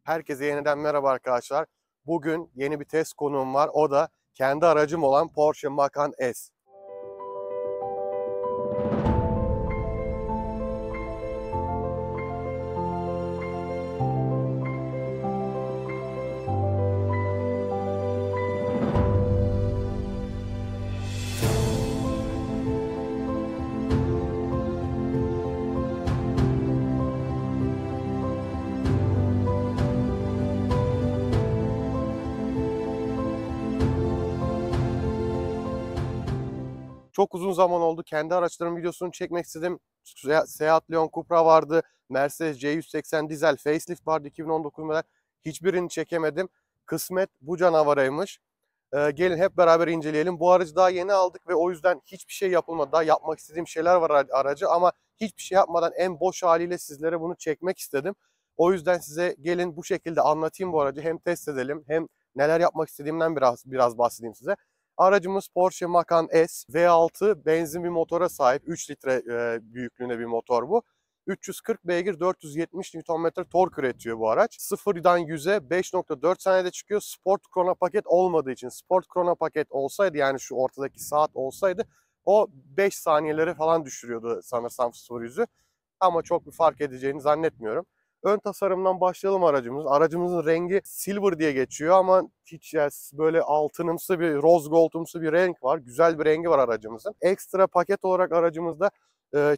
Herkese yeniden merhaba arkadaşlar. Bugün yeni bir test konuğum var. O da kendi aracım olan Porsche Macan S. Çok uzun zaman oldu. Kendi araçlarımın videosunu çekmek istedim. Seat Leon Cupra vardı. Mercedes C180 dizel facelift vardı 2019 model. Hiçbirini çekemedim. Kısmet bu canavaraymış. Gelin hep beraber inceleyelim. Bu aracı daha yeni aldık ve o yüzden hiçbir şey yapılmadı. Daha yapmak istediğim şeyler var aracı ama hiçbir şey yapmadan en boş haliyle sizlere bunu çekmek istedim. O yüzden size gelin bu şekilde anlatayım bu aracı. Hem test edelim hem neler yapmak istediğimden biraz bahsedeyim size. Aracımız Porsche Macan S V6 benzin bir motora sahip. 3 litre büyüklüğünde bir motor bu. 340 beygir 470 Nm tork üretiyor bu araç. 0'dan 100'e 5.4 saniyede çıkıyor. Sport Chrono paket olmadığı için, Sport Chrono paket olsaydı, yani şu ortadaki saat olsaydı, o 5 saniyeleri falan düşürüyordu sanırsam 0-100'ü. Ama çok bir fark edeceğini zannetmiyorum. Ön tasarımdan başlayalım aracımız. Aracımızın rengi silver diye geçiyor ama hiç böyle altınımsı bir rose goldumsu bir renk var. Güzel bir rengi var aracımızın. Ekstra paket olarak aracımızda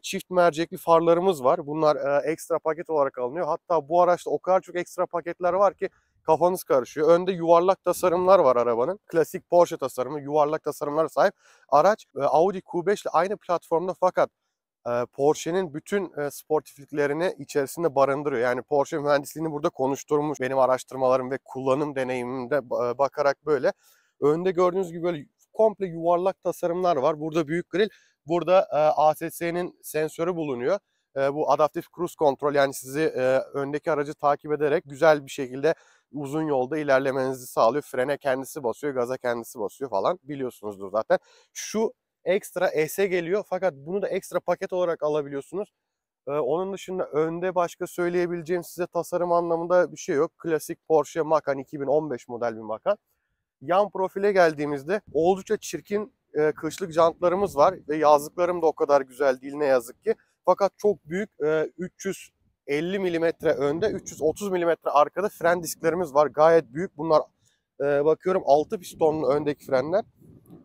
çift mercekli farlarımız var. Bunlar ekstra paket olarak alınıyor. Hatta bu araçta o kadar çok ekstra paketler var ki kafanız karışıyor. Önde yuvarlak tasarımlar var arabanın. Klasik Porsche tasarımı, yuvarlak tasarımlara sahip. Araç Audi Q5 ile aynı platformda, fakat Porsche'nin bütün sportifliklerini içerisinde barındırıyor. Yani Porsche mühendisliğini burada konuşturmuş. Benim araştırmalarım ve kullanım deneyimimde bakarak böyle. Önde gördüğünüz gibi böyle komple yuvarlak tasarımlar var. Burada büyük grill. Burada ASS'nin sensörü bulunuyor. Bu adaptif cruise control, yani sizi öndeki aracı takip ederek güzel bir şekilde uzun yolda ilerlemenizi sağlıyor. Frene kendisi basıyor, gaza kendisi basıyor falan. Biliyorsunuzdur zaten. Şu ekstra S'e geliyor, fakat bunu da ekstra paket olarak alabiliyorsunuz. Onun dışında önde başka söyleyebileceğim size tasarım anlamında bir şey yok. Klasik Porsche Macan 2015 model bir Macan. Yan profile geldiğimizde oldukça çirkin kışlık jantlarımız var ve yazlıklarım da o kadar güzel değil ne yazık ki. Fakat çok büyük 350 milimetre önde, 330 milimetre arkada fren disklerimiz var. Gayet büyük. Bunlar bakıyorum 6 pistonlu öndeki frenler.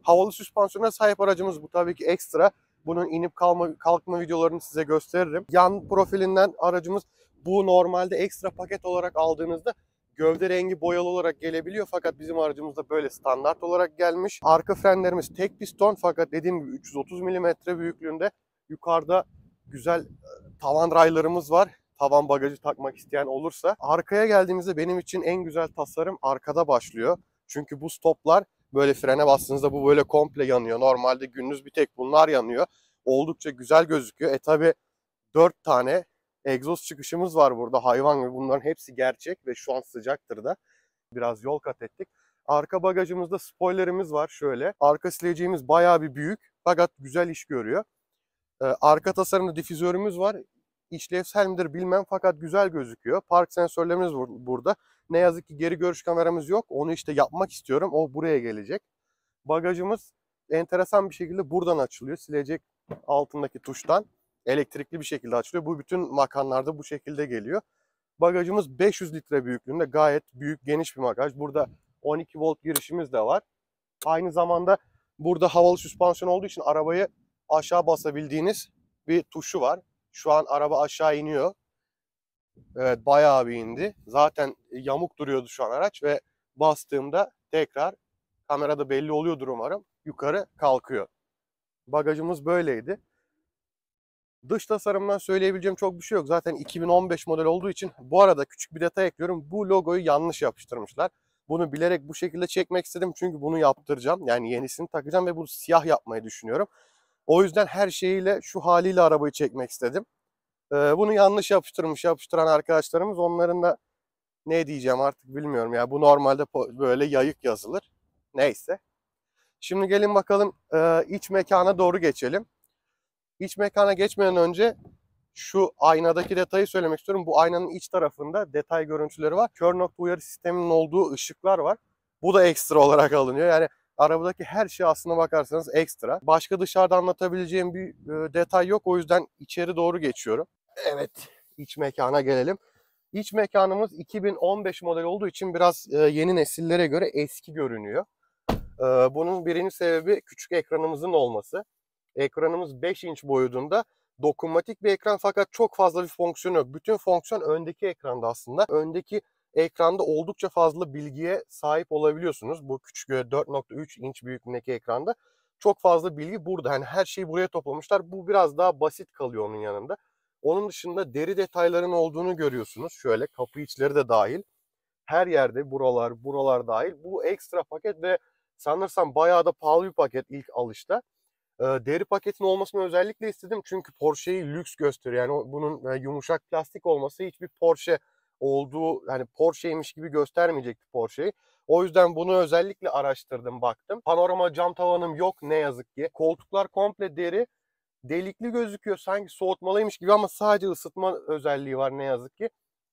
Havalı süspansiyona sahip aracımız bu, tabii ki ekstra. Bunun inip kalkma videolarını size gösteririm. Yan profilinden aracımız bu normalde ekstra paket olarak aldığınızda gövde rengi boyalı olarak gelebiliyor, fakat bizim aracımızda böyle standart olarak gelmiş. Arka frenlerimiz tek piston, fakat dediğim gibi 330 milimetre büyüklüğünde. Yukarıda güzel tavan raylarımız var. Tavan bagajı takmak isteyen olursa. Arkaya geldiğimizde benim için en güzel tasarım arkada başlıyor. Çünkü bu stoplar, böyle frene bastığınızda bu böyle komple yanıyor. Normalde gündüz bir tek bunlar yanıyor. Oldukça güzel gözüküyor. Tabi 4 tane egzoz çıkışımız var burada, hayvan gibi. Bunların hepsi gerçek ve şu an sıcaktır da. Biraz yol kat ettik. Arka bagajımızda spoilerimiz var şöyle. Arka sileceğimiz bayağı bir büyük, fakat güzel iş görüyor. Arka tasarımda difüzörümüz var. İşlevsel midir bilmem, fakat güzel gözüküyor. Park sensörlerimiz burada. Ne yazık ki geri görüş kameramız yok. Onu işte yapmak istiyorum. O buraya gelecek. Bagajımız enteresan bir şekilde buradan açılıyor. Silecek altındaki tuştan elektrikli bir şekilde açılıyor. Bu bütün Macan'larda bu şekilde geliyor. Bagajımız 500 litre büyüklüğünde, gayet büyük, geniş bir bagaj. Burada 12 volt girişimiz de var. Aynı zamanda burada havalı süspansiyon olduğu için arabayı aşağı basabildiğiniz bir tuşu var. Şu an araba aşağı iniyor. Evet, bayağı bir indi. Zaten yamuk duruyordu şu an araç ve bastığımda tekrar, kamerada belli oluyordur umarım, yukarı kalkıyor. Bagajımız böyleydi. Dış tasarımdan söyleyebileceğim çok bir şey yok. Zaten 2015 model olduğu için. Bu arada küçük bir detay ekliyorum. Bu logoyu yanlış yapıştırmışlar. Bunu bilerek bu şekilde çekmek istedim. Çünkü bunu yaptıracağım. Yani yenisini takacağım ve bunu siyah yapmayı düşünüyorum. O yüzden her şeyiyle, şu haliyle arabayı çekmek istedim. Bunu yanlış yapıştıran arkadaşlarımız, onların da ne diyeceğim artık bilmiyorum ya. Bu normalde böyle yayık yazılır. Neyse. Şimdi gelin bakalım iç mekana doğru geçelim. İç mekana geçmeden önce Şu aynadaki detayı söylemek istiyorum. Bu aynanın iç tarafında detay görüntüleri var. Kör nokta uyarı sisteminin olduğu ışıklar var. Bu da ekstra olarak alınıyor. Yani arabadaki her şey aslına bakarsanız ekstra. Başka dışarıda anlatabileceğim bir detay yok. O yüzden içeri doğru geçiyorum. Evet, iç mekana gelelim. İç mekanımız 2015 model olduğu için biraz yeni nesillere göre eski görünüyor. Bunun birinci sebebi küçük ekranımızın olması. Ekranımız 5 inç boyutunda. Dokunmatik bir ekran fakat çok fazla bir fonksiyon yok. Bütün fonksiyon öndeki ekranda aslında. Öndeki ekranda oldukça fazla bilgiye sahip olabiliyorsunuz. Bu küçük 4.3 inç büyüklüğündeki ekranda çok fazla bilgi burada. Hani her şeyi buraya toplamışlar. Bu biraz daha basit kalıyor onun yanında. Onun dışında deri detayların olduğunu görüyorsunuz. Şöyle kapı içleri de dahil. Her yerde buralar dahil. Bu ekstra paket ve sanırsam bayağı da pahalı bir paket ilk alışta. Deri paketin olmasını özellikle istedim çünkü Porsche'yi lüks gösteriyor. Yani bunun yumuşak plastik olması hiçbir Porsche olduğu, hani Porsche'ymiş gibi göstermeyecekti Porsche'yi. O yüzden bunu özellikle araştırdım, baktım. Panorama cam tavanım yok ne yazık ki. Koltuklar komple deri. Delikli gözüküyor sanki soğutmalıymış gibi ama sadece ısıtma özelliği var ne yazık ki.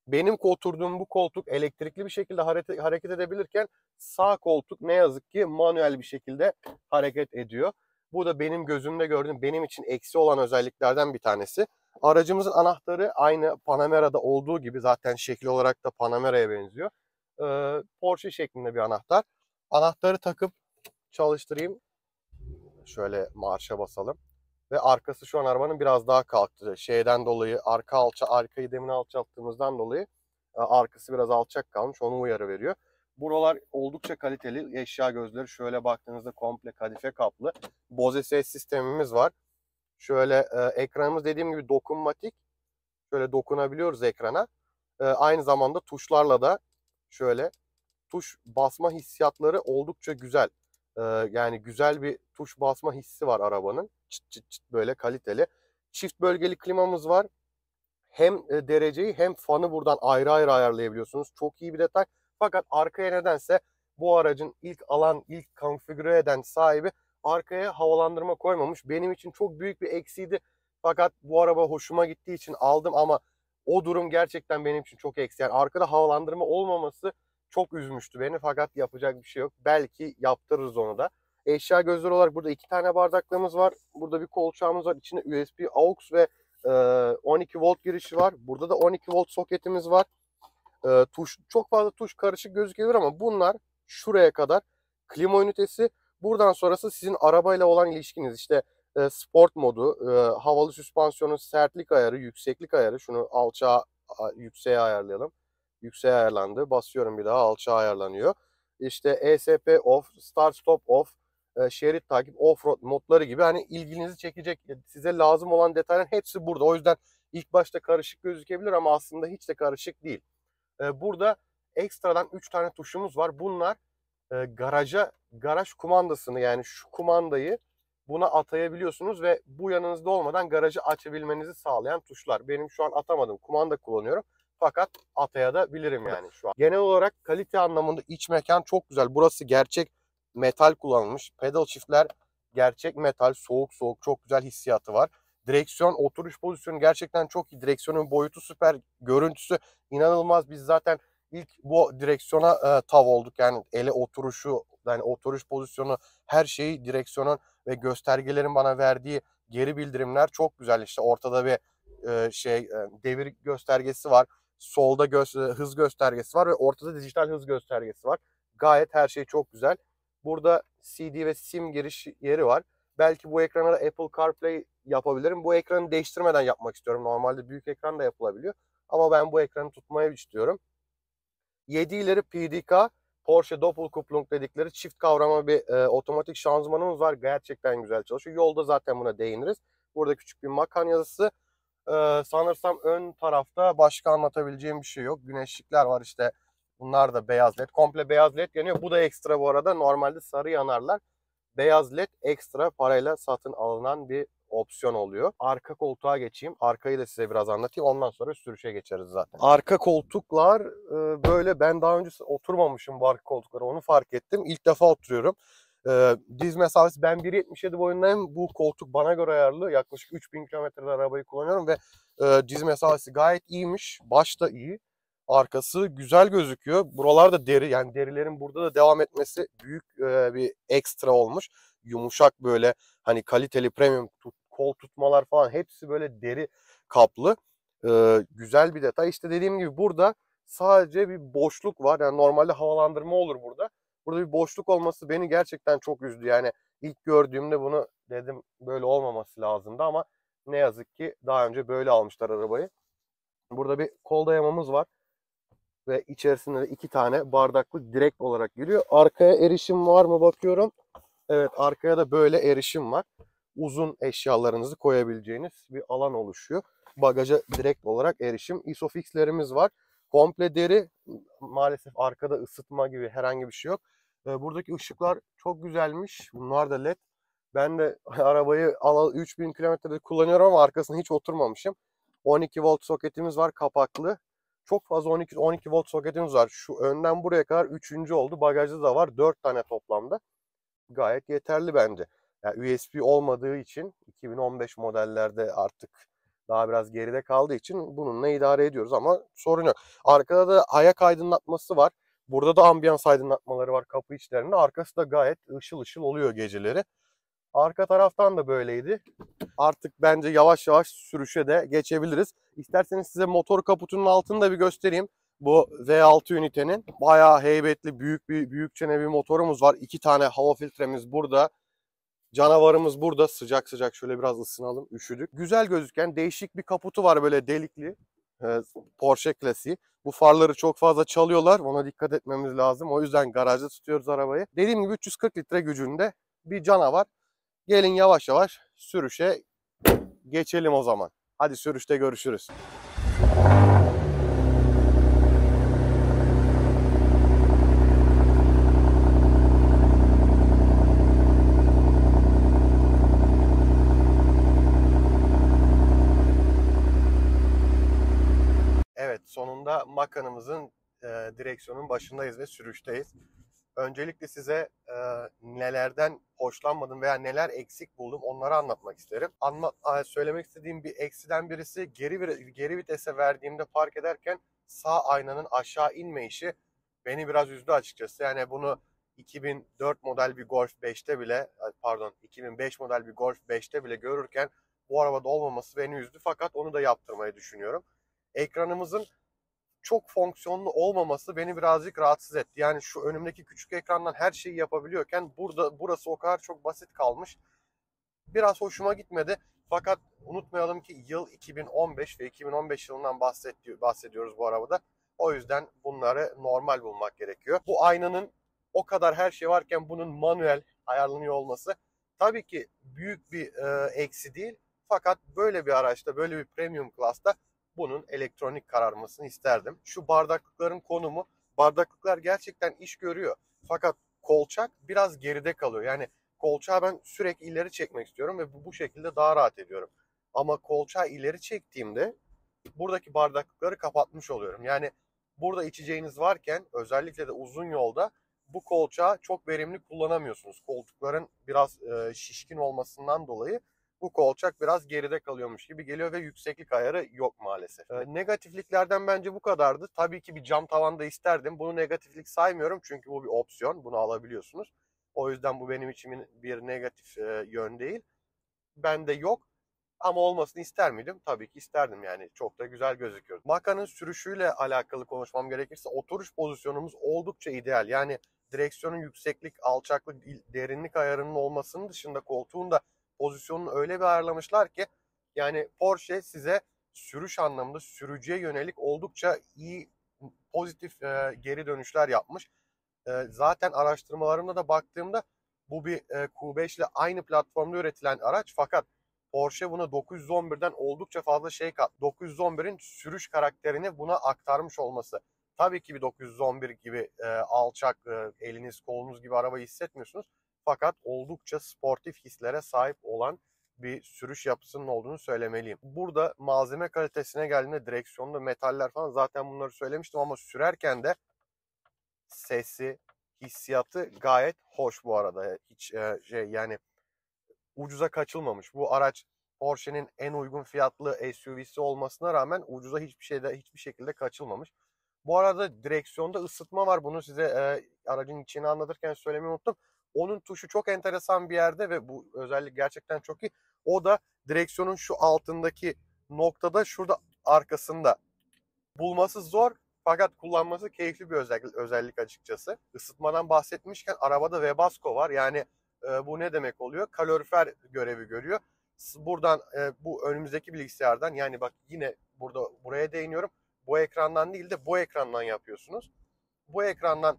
Benim oturduğum bu koltuk elektrikli bir şekilde hareket edebilirken sağ koltuk ne yazık ki manuel bir şekilde hareket ediyor. Bu da benim gözümde gördüğüm, benim için eksi olan özelliklerden bir tanesi. Aracımızın anahtarı aynı Panamera'da olduğu gibi, zaten şekil olarak da Panamera'ya benziyor. Porsche şeklinde bir anahtar. Anahtarı takıp çalıştırayım. Şöyle marşa basalım. Ve arkası şu an arabanın biraz daha kalktı. Şeyden dolayı arkayı demin alçalttığımızdan dolayı arkası biraz alçak kalmış. Onu uyarı veriyor. Buralar oldukça kaliteli. Eşya gözleri şöyle baktığınızda komple kadife kaplı. Bose ses sistemimiz var. Şöyle ekranımız dediğim gibi dokunmatik. Şöyle dokunabiliyoruz ekrana. Aynı zamanda tuşlarla da şöyle tuş basma hissiyatları oldukça güzel. Yani güzel bir tuş basma hissi var arabanın. Çıt çıt çıt böyle kaliteli. Çift bölgeli klimamız var. Hem dereceyi hem fanı buradan ayrı ayrı ayarlayabiliyorsunuz. Çok iyi bir detay. Fakat arkaya nedense bu aracın ilk konfigüre eden sahibi arkaya havalandırma koymamış. Benim için çok büyük bir eksiydi. Fakat bu araba hoşuma gittiği için aldım ama o durum gerçekten benim için çok eksi. Yani arkada havalandırma olmaması çok üzmüştü beni fakat yapacak bir şey yok. Belki yaptırırız onu da. Eşya gözleri olarak burada 2 tane bardaklığımız var. Burada bir kolçağımız var. İçinde USB aux ve 12 volt girişi var. Burada da 12 volt soketimiz var. Çok fazla tuş karışık gözükebilir ama bunlar şuraya kadar. Klima ünitesi. Buradan sonrası sizin arabayla olan ilişkiniz. İşte sport modu, havalı süspansiyonun sertlik ayarı, yükseklik ayarı. Şunu yükseğe ayarlayalım. Yükseğe ayarlandı. Basıyorum bir daha, alçağa ayarlanıyor. İşte ESP off, start stop off, şerit takip, offroad modları gibi hani ilginizi çekecek, size lazım olan detayların hepsi burada. O yüzden ilk başta karışık gözükebilir ama aslında hiç de karışık değil. Burada ekstradan 3 tane tuşumuz var. Bunlar garaj kumandasını, yani şu kumandayı buna atayabiliyorsunuz ve bu yanınızda olmadan garajı açabilmenizi sağlayan tuşlar. Benim şu an atamadım. Kumanda kullanıyorum. Fakat atayabilirim yani şu an. Genel olarak kalite anlamında iç mekan çok güzel. Burası gerçek metal kullanılmış. Pedal shift'ler gerçek metal, soğuk soğuk, çok güzel hissiyatı var. Direksiyon oturuş pozisyonu gerçekten çok iyi. Direksiyonun boyutu süper, görüntüsü inanılmaz. Biz zaten ilk bu direksiyona tav olduk. Yani ele oturuşu, yani oturuş pozisyonu, her şeyi direksiyonun ve göstergelerin bana verdiği geri bildirimler çok güzel. İşte ortada bir devir göstergesi var. Solda hız göstergesi var ve ortada dijital hız göstergesi var. Gayet her şey çok güzel. Burada CD ve SIM giriş yeri var. Belki bu ekrana da Apple CarPlay yapabilirim. Bu ekranı değiştirmeden yapmak istiyorum. Normalde büyük ekran da yapılabiliyor. Ama ben bu ekranı tutmayı istiyorum. 7 ileri PDK, Porsche Doppelkupplung dedikleri çift kavrama bir otomatik şanzımanımız var. Gerçekten güzel çalışıyor. Yolda zaten buna değiniriz. Burada küçük bir Macan yazısı. Sanırsam ön tarafta başka anlatabileceğim bir şey yok. Güneşlikler var işte. Bunlar da beyaz led. Komple beyaz led yanıyor. Bu da ekstra bu arada. Normalde sarı yanarlar. Beyaz led ekstra parayla satın alınan bir opsiyon oluyor. Arka koltuğa geçeyim. Arkayı da size biraz anlatayım. Ondan sonra sürüşe geçeriz zaten. Arka koltuklar böyle, ben daha önce oturmamışım bu arka koltuklara. Onu fark ettim. İlk defa oturuyorum. Diz mesafesi, ben 1.77 boyundayım. Bu koltuk bana göre ayarlı. Yaklaşık 3000 kilometrede arabayı kullanıyorum ve diz mesafesi gayet iyiymiş. Baş da iyi. Arkası güzel gözüküyor. Buralarda deri, yani derilerin burada da devam etmesi büyük bir ekstra olmuş. Yumuşak böyle hani kaliteli premium kol tutmalar falan hepsi böyle deri kaplı. Güzel bir detay. İşte dediğim gibi burada sadece bir boşluk var. Yani normalde havalandırma olur burada. Burada bir boşluk olması beni gerçekten çok üzdü. Yani ilk gördüğümde bunu dedim böyle olmaması lazımdı ama ne yazık ki daha önce böyle almışlar arabayı. Burada bir kol dayamamız var ve içerisinde de 2 tane bardaklık direkt olarak giriyor. Arkaya erişim var mı bakıyorum. Evet, arkaya da böyle erişim var. Uzun eşyalarınızı koyabileceğiniz bir alan oluşuyor. Bagaja direkt olarak erişim. Isofix'lerimiz var. Komple deri. Maalesef arkada ısıtma gibi herhangi bir şey yok. Buradaki ışıklar çok güzelmiş. Bunlar da LED. Ben de arabayı 3000 kilometrede kullanıyorum ama arkasına hiç oturmamışım. 12 volt soketimiz var, kapaklı. Çok fazla 12 volt soketimiz var. Şu önden buraya kadar 3. oldu. Bagajda da var. 4 tane toplamda. Gayet yeterli bence. Yani USB olmadığı için 2015 modellerde artık daha biraz geride kaldığı için bununla idare ediyoruz ama sorun yok. Arkada da ayak aydınlatması var. Burada da ambiyans aydınlatmaları var kapı içlerinde. Arkası da gayet ışıl ışıl oluyor geceleri. Arka taraftan da böyleydi. Artık bence yavaş yavaş sürüşe de geçebiliriz. İsterseniz size motor kaputunun altını da bir göstereyim. Bu V6 ünitenin bayağı heybetli, büyük çene bir motorumuz var. 2 tane hava filtremiz burada. Canavarımız burada. Sıcak sıcak şöyle biraz ısınalım. Üşüdük. Güzel gözüken değişik bir kaputu var böyle delikli. Porsche klasiği. Bu farları çok fazla çalıyorlar. Ona dikkat etmemiz lazım. O yüzden garajda tutuyoruz arabayı. Dediğim gibi 340 litre gücünde bir canavar. Gelin yavaş yavaş sürüşe geçelim o zaman. Hadi sürüşte görüşürüz. Evet, sonunda Macan'ımızın direksiyonun başındayız ve sürüşteyiz. Öncelikle size nelerden hoşlanmadım veya neler eksik buldum onları anlatmak isterim. Söylemek istediğim bir eksiden birisi geri vitese verdiğimde park ederken sağ aynanın aşağı inme işi beni biraz üzdü açıkçası. Yani bunu 2004 model bir Golf 5'te bile, pardon 2005 model bir Golf 5'te bile görürken bu arabada olmaması beni üzdü. Fakat onu da yaptırmayı düşünüyorum. Ekranımızın çok fonksiyonlu olmaması beni birazcık rahatsız etti. Yani şu önümdeki küçük ekrandan her şeyi yapabiliyorken burası o kadar çok basit kalmış. Biraz hoşuma gitmedi. Fakat unutmayalım ki yıl 2015 ve 2015 yılından bahsediyoruz bu arabada. O yüzden bunları normal bulmak gerekiyor. Bu aynanın o kadar her şey varken bunun manuel ayarlanıyor olması tabii ki büyük bir eksi değil. Fakat böyle bir araçta, böyle bir premium class'ta bunun elektronik kararmasını isterdim. Şu bardaklıkların konumu, bardaklıklar gerçekten iş görüyor. Fakat kolçak biraz geride kalıyor. Yani kolçağı ben sürekli ileri çekmek istiyorum ve bu şekilde daha rahat ediyorum. Ama kolçağı ileri çektiğimde buradaki bardaklıkları kapatmış oluyorum. Yani burada içeceğiniz varken özellikle de uzun yolda bu kolçağı çok verimli kullanamıyorsunuz. Koltukların biraz şişkin olmasından dolayı bu kolçak biraz geride kalıyormuş gibi geliyor ve yükseklik ayarı yok maalesef. Negatifliklerden bence bu kadardı. Tabii ki bir cam tavan da isterdim. Bunu negatiflik saymıyorum çünkü bu bir opsiyon. Bunu alabiliyorsunuz. O yüzden bu benim için bir negatif yön değil. Bende yok. Ama olmasını ister miydim? Tabii ki isterdim yani. Çok da güzel gözüküyor. Macan'ın sürüşüyle alakalı konuşmam gerekirse oturuş pozisyonumuz oldukça ideal. Yani direksiyonun yükseklik, alçaklık, derinlik ayarının olmasının dışında koltuğun da pozisyonunu öyle bir ayarlamışlar ki yani Porsche size sürüş anlamında sürücüye yönelik oldukça iyi, pozitif geri dönüşler yapmış. Zaten araştırmalarımda da baktığımda bu bir Q5 ile aynı platformda üretilen araç fakat Porsche buna 911'den oldukça fazla şey kat. 911'in sürüş karakterini buna aktarmış olması. Tabii ki bir 911 gibi alçak, eliniz kolunuz gibi arabayı hissetmiyorsunuz. Fakat oldukça sportif hislere sahip olan bir sürüş yapısının olduğunu söylemeliyim. Burada malzeme kalitesine geldiğinde direksiyonda metaller falan zaten bunları söylemiştim ama sürerken de sesi hissiyatı gayet hoş bu arada. Hiç yani ucuza kaçılmamış. Bu araç Porsche'nin en uygun fiyatlı SUV'si olmasına rağmen ucuza hiçbir şekilde kaçılmamış. Bu arada direksiyonda ısıtma var. Bunu size aracın içini anlatırken söylemeyi unuttum. Onun tuşu çok enteresan bir yerde ve bu özellik gerçekten çok iyi. O da direksiyonun şu altındaki noktada, şurada arkasında. Bulması zor fakat kullanması keyifli bir özellik açıkçası. Isıtmadan bahsetmişken arabada Webasto var. Yani bu ne demek oluyor? Kalorifer görevi görüyor. Buradan bu önümüzdeki bilgisayardan, yani bak yine buraya değiniyorum. Bu ekrandan değil de bu ekrandan yapıyorsunuz. Bu ekrandan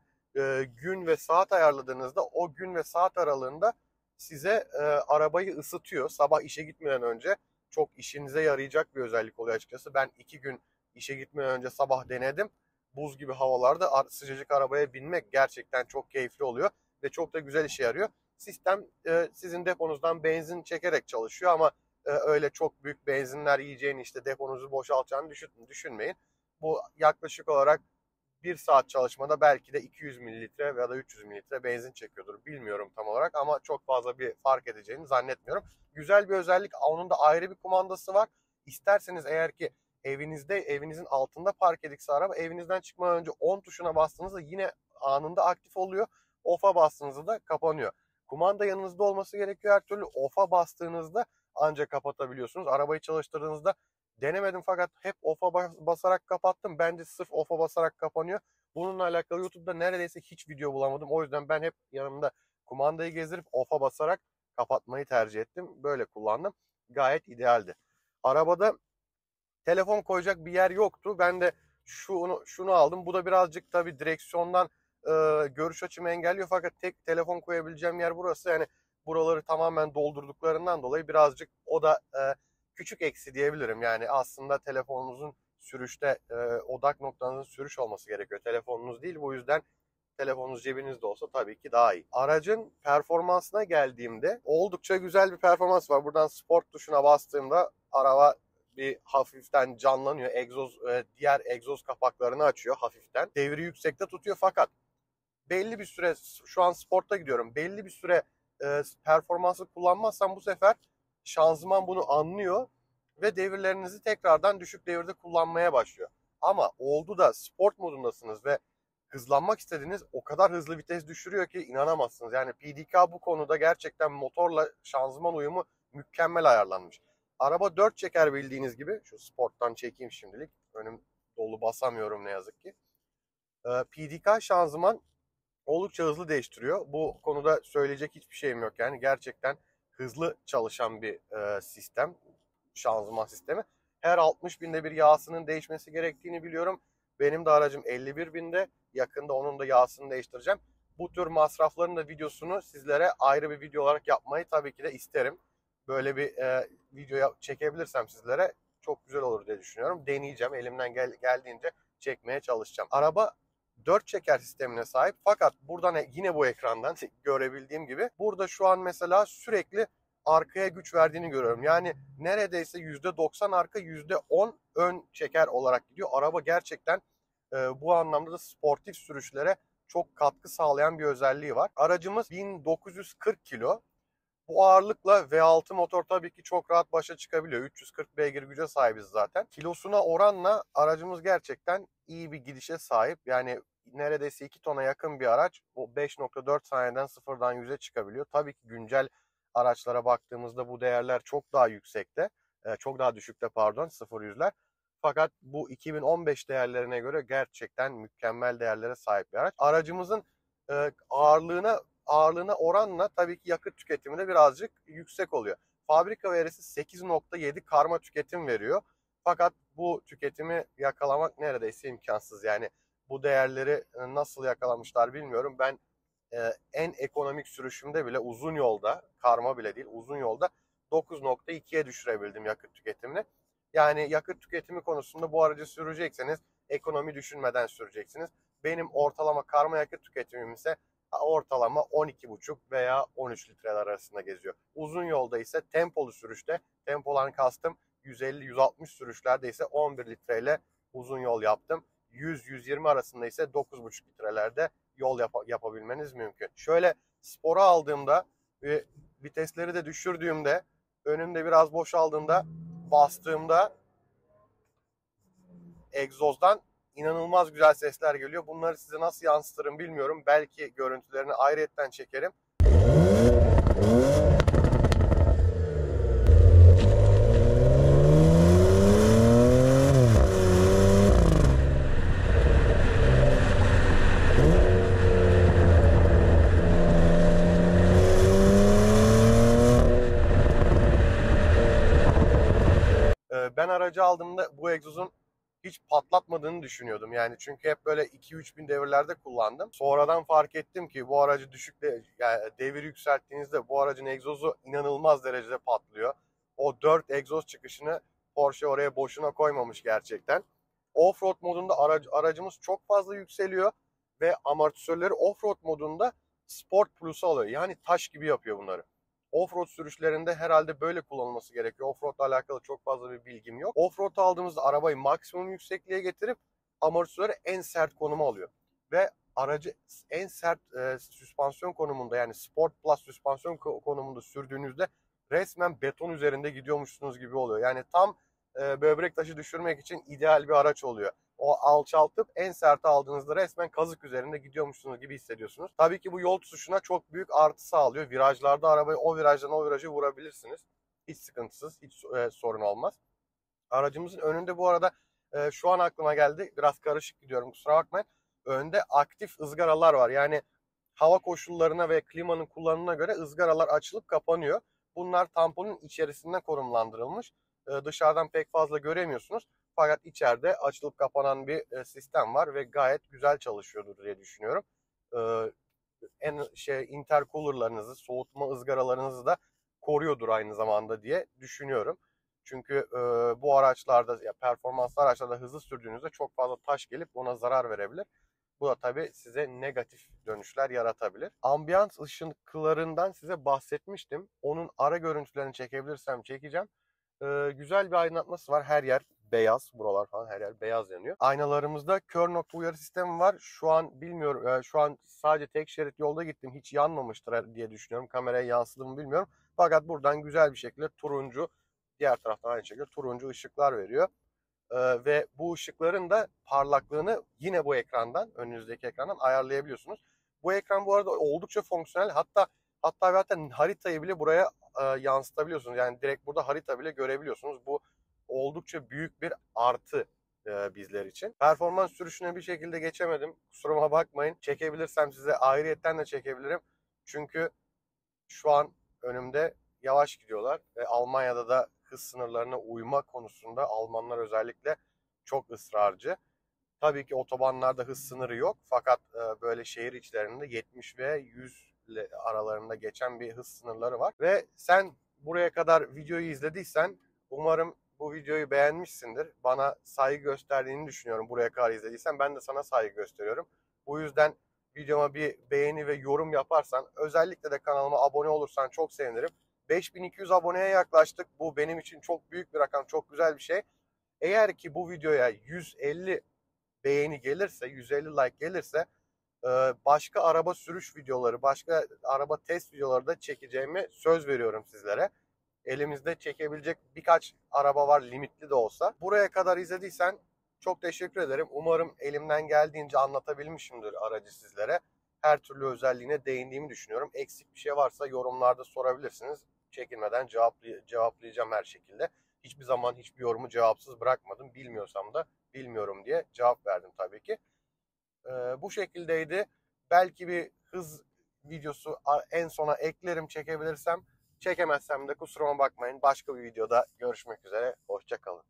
gün ve saat ayarladığınızda o gün ve saat aralığında size arabayı ısıtıyor. Sabah işe gitmeden önce çok işinize yarayacak bir özellik oluyor açıkçası. Ben 2 gün işe gitmeden önce sabah denedim. Buz gibi havalarda sıcacık arabaya binmek gerçekten çok keyifli oluyor ve çok da güzel işe yarıyor. Sistem sizin deponuzdan benzin çekerek çalışıyor ama öyle çok büyük benzinler yiyeceğini, işte deponuzu boşaltacağını düşünmeyin. Bu yaklaşık olarak 1 saat çalışmada belki de 200 mililitre ya da 300 mililitre benzin çekiyordur. Bilmiyorum tam olarak ama çok fazla bir fark edeceğini zannetmiyorum. Güzel bir özellik. Onun da ayrı bir kumandası var. İsterseniz eğer ki evinizin altında park edikse araba, evinizden çıkmadan önce on tuşuna bastığınızda yine anında aktif oluyor. Off'a bastığınızda da kapanıyor. Kumanda yanınızda olması gerekiyor her türlü. Off'a bastığınızda ancak kapatabiliyorsunuz. Arabayı çalıştırdığınızda denemedim fakat hep off'a basarak kapattım. Bence sırf off'a basarak kapanıyor. Bununla alakalı YouTube'da neredeyse hiç video bulamadım. O yüzden ben hep yanımda kumandayı gezdirip off'a basarak kapatmayı tercih ettim. Böyle kullandım. Gayet idealdi. Arabada telefon koyacak bir yer yoktu. Ben de şunu aldım. Bu da birazcık tabii direksiyondan görüş açımı engelliyor. Fakat tek telefon koyabileceğim yer burası. Yani buraları tamamen doldurduklarından dolayı birazcık o da küçük eksi diyebilirim. Yani aslında telefonunuzun sürüşte odak noktanızın sürüş olması gerekiyor. Telefonunuz değil. Bu yüzden telefonunuz cebinizde olsa tabii ki daha iyi. Aracın performansına geldiğimde oldukça güzel bir performans var. Buradan sport tuşuna bastığımda araba bir hafiften canlanıyor. Diğer egzoz kapaklarını açıyor hafiften. Devri yüksekte tutuyor fakat belli bir süre, şu an sportta gidiyorum, belli bir süre performansı kullanmazsam bu sefer şanzıman bunu anlıyor ve devirlerinizi tekrardan düşük devirde kullanmaya başlıyor. Ama oldu da sport modundasınız ve hızlanmak istediğiniz o kadar hızlı vites düşürüyor ki inanamazsınız. Yani PDK bu konuda gerçekten motorla şanzıman uyumu mükemmel ayarlanmış. Araba 4 çeker bildiğiniz gibi. Şu sporttan çekeyim şimdilik. Önüm dolu, basamıyorum ne yazık ki. PDK şanzıman oldukça hızlı değiştiriyor. Bu konuda söyleyecek hiçbir şeyim yok. Yani gerçekten hızlı çalışan bir sistem. Şanzıman sistemi. Her 60 binde bir yağsının değişmesi gerektiğini biliyorum. Benim de aracım 51 binde. Yakında onun da yağsını değiştireceğim. Bu tür masrafların da videosunu sizlere ayrı bir video olarak yapmayı tabii ki de isterim. Böyle bir video çekebilirsem sizlere çok güzel olur diye düşünüyorum. Deneyeceğim. Elimden geldiğince çekmeye çalışacağım. Araba 4 çeker sistemine sahip fakat buradan yine bu ekrandan görebildiğim gibi burada şu an mesela sürekli arkaya güç verdiğini görüyorum. Yani neredeyse %90 arka, %10 ön çeker olarak gidiyor. Araba gerçekten bu anlamda da sportif sürüşlere çok katkı sağlayan bir özelliği var. Aracımız 1940 kilo. Bu ağırlıkla V6 motor tabii ki çok rahat başa çıkabiliyor. 340 beygir güce sahibiz zaten. Kilosuna oranla aracımız gerçekten iyi bir gidişe sahip. Yani neredeyse 2 tona yakın bir araç. O 5.4 saniyeden sıfırdan 100'e çıkabiliyor. Tabii ki güncel araçlara baktığımızda bu değerler çok daha yüksekte. Çok daha düşükte pardon, 0-100'ler. Fakat bu 2015 değerlerine göre gerçekten mükemmel değerlere sahip bir araç. Aracımızın ağırlığına oranla tabii ki yakıt tüketimi de birazcık yüksek oluyor. Fabrika verisi 8.7 karma tüketim veriyor. Fakat bu tüketimi yakalamak neredeyse imkansız. Yani bu değerleri nasıl yakalamışlar bilmiyorum. Ben en ekonomik sürüşümde bile uzun yolda, karma bile değil, uzun yolda 9.2'ye düşürebildim yakıt tüketimini. Yani yakıt tüketimi konusunda bu aracı sürecekseniz ekonomi düşünmeden süreceksiniz. Benim ortalama karma yakıt tüketimim ise ortalama 12,5 veya 13 litreler arasında geziyor. Uzun yolda ise tempolu sürüşte, tempodan kastım 150-160 sürüşlerde ise 11 litreyle uzun yol yaptım. 100-120 arasında ise 9,5 litrelerde yol yapabilmeniz mümkün. Şöyle Spor'a aldığımda ve vitesleri de düşürdüğümde, önümde biraz boşaldığında, bastığımda egzozdan inanılmaz güzel sesler geliyor. Bunları size nasıl yansıtırım bilmiyorum. Belki görüntülerini ayrıyetten çekerim. Ben aracı aldığımda bu egzozun hiç patlatmadığını düşünüyordum. Yani çünkü hep böyle 2-3 bin devirlerde kullandım. Sonradan fark ettim ki bu aracı yani devir yükselttiğinizde bu aracın egzozu inanılmaz derecede patlıyor. O 4 egzoz çıkışını Porsche oraya boşuna koymamış gerçekten. Offroad modunda aracımız çok fazla yükseliyor ve amortisörleri offroad modunda Sport Plus'a alıyor. Yani taş gibi yapıyor bunları. Offroad sürüşlerinde herhalde böyle kullanılması gerekiyor. Offroad'la alakalı çok fazla bir bilgim yok. Offroad aldığımızda arabayı maksimum yüksekliğe getirip amortisörü en sert konuma alıyor. Ve aracı en sert süspansiyon konumunda, yani Sport Plus süspansiyon konumunda sürdüğünüzde resmen beton üzerinde gidiyormuşsunuz gibi oluyor. Yani tam böbrek taşı düşürmek için ideal bir araç oluyor. O alçaltıp en sert aldığınızda resmen kazık üzerinde gidiyormuşsunuz gibi hissediyorsunuz. Tabii ki bu yol tutuşuna çok büyük artı sağlıyor. Virajlarda arabayı o virajdan o virajı vurabilirsiniz. Hiç sıkıntısız, hiç sorun olmaz. Aracımızın önünde bu arada şu an aklıma geldi. Biraz karışık gidiyorum, kusura bakmayın. Önde aktif ızgaralar var. Yani hava koşullarına ve klimanın kullanımına göre ızgaralar açılıp kapanıyor. Bunlar tamponun içerisinde konumlandırılmış. Dışarıdan pek fazla göremiyorsunuz. Fakat içeride açılıp kapanan bir sistem var ve gayet güzel çalışıyordur diye düşünüyorum. Intercooler'larınızı, soğutma ızgaralarınızı da koruyordur aynı zamanda diye düşünüyorum. Çünkü bu araçlarda, performanslı araçlarda hızlı sürdüğünüzde çok fazla taş gelip ona zarar verebilir. Bu da tabii size negatif dönüşler yaratabilir. Ambiyans ışıklarından size bahsetmiştim. Onun ara görüntülerini çekebilirsem çekeceğim. Güzel bir aydınlatması var. Her yer beyaz. Buralar falan her yer beyaz yanıyor. Aynalarımızda kör nokta uyarı sistemi var. Şu an bilmiyorum. Şu an sadece tek şerit yolda gittim. Hiç yanmamıştır diye düşünüyorum. Kameraya yansıdı mı bilmiyorum. Fakat buradan güzel bir şekilde turuncu, diğer taraftan aynı şekilde turuncu ışıklar veriyor. Ve bu ışıkların da parlaklığını yine bu ekrandan, önünüzdeki ekrandan ayarlayabiliyorsunuz. Bu ekran bu arada oldukça fonksiyonel. Hatta haritayı bile buraya yansıtabiliyorsunuz. Yani direkt burada harita bile görebiliyorsunuz. Bu oldukça büyük bir artı bizler için. Performans sürüşüne bir şekilde geçemedim. Kusuruma bakmayın. Çekebilirsem size ayrıyetten de çekebilirim. Çünkü şu an önümde yavaş gidiyorlar ve Almanya'da da hız sınırlarına uyma konusunda Almanlar özellikle çok ısrarcı. Tabii ki otobanlarda hız sınırı yok, fakat böyle şehir içlerinde 70 ve 100 aralarında geçen bir hız sınırları var. Ve sen buraya kadar videoyu izlediysen umarım bu videoyu beğenmişsindir. Bana saygı gösterdiğini düşünüyorum buraya kadar izlediysen. Ben de sana saygı gösteriyorum. Bu yüzden videoma bir beğeni ve yorum yaparsan, özellikle de kanalıma abone olursan çok sevinirim. 5200 aboneye yaklaştık. Bu benim için çok büyük bir rakam, çok güzel bir şey. Eğer ki bu videoya 150 beğeni gelirse, 150 like gelirse başka araba sürüş videoları, başka araba test videoları da çekeceğimi söz veriyorum sizlere. Elimizde çekebilecek birkaç araba var, limitli de olsa. Buraya kadar izlediysen çok teşekkür ederim. Umarım elimden geldiğince anlatabilmişimdir aracı sizlere. Her türlü özelliğine değindiğimi düşünüyorum. Eksik bir şey varsa yorumlarda sorabilirsiniz. Çekinmeden cevaplayacağım her şekilde. Hiçbir zaman hiçbir yorumu cevapsız bırakmadım. Bilmiyorsam da bilmiyorum diye cevap verdim tabii ki. Bu şekildeydi. Belki bir hız videosu en sona eklerim çekebilirsem. Çekemezsem de kusuruma bakmayın. Başka bir videoda görüşmek üzere. Hoşça kalın.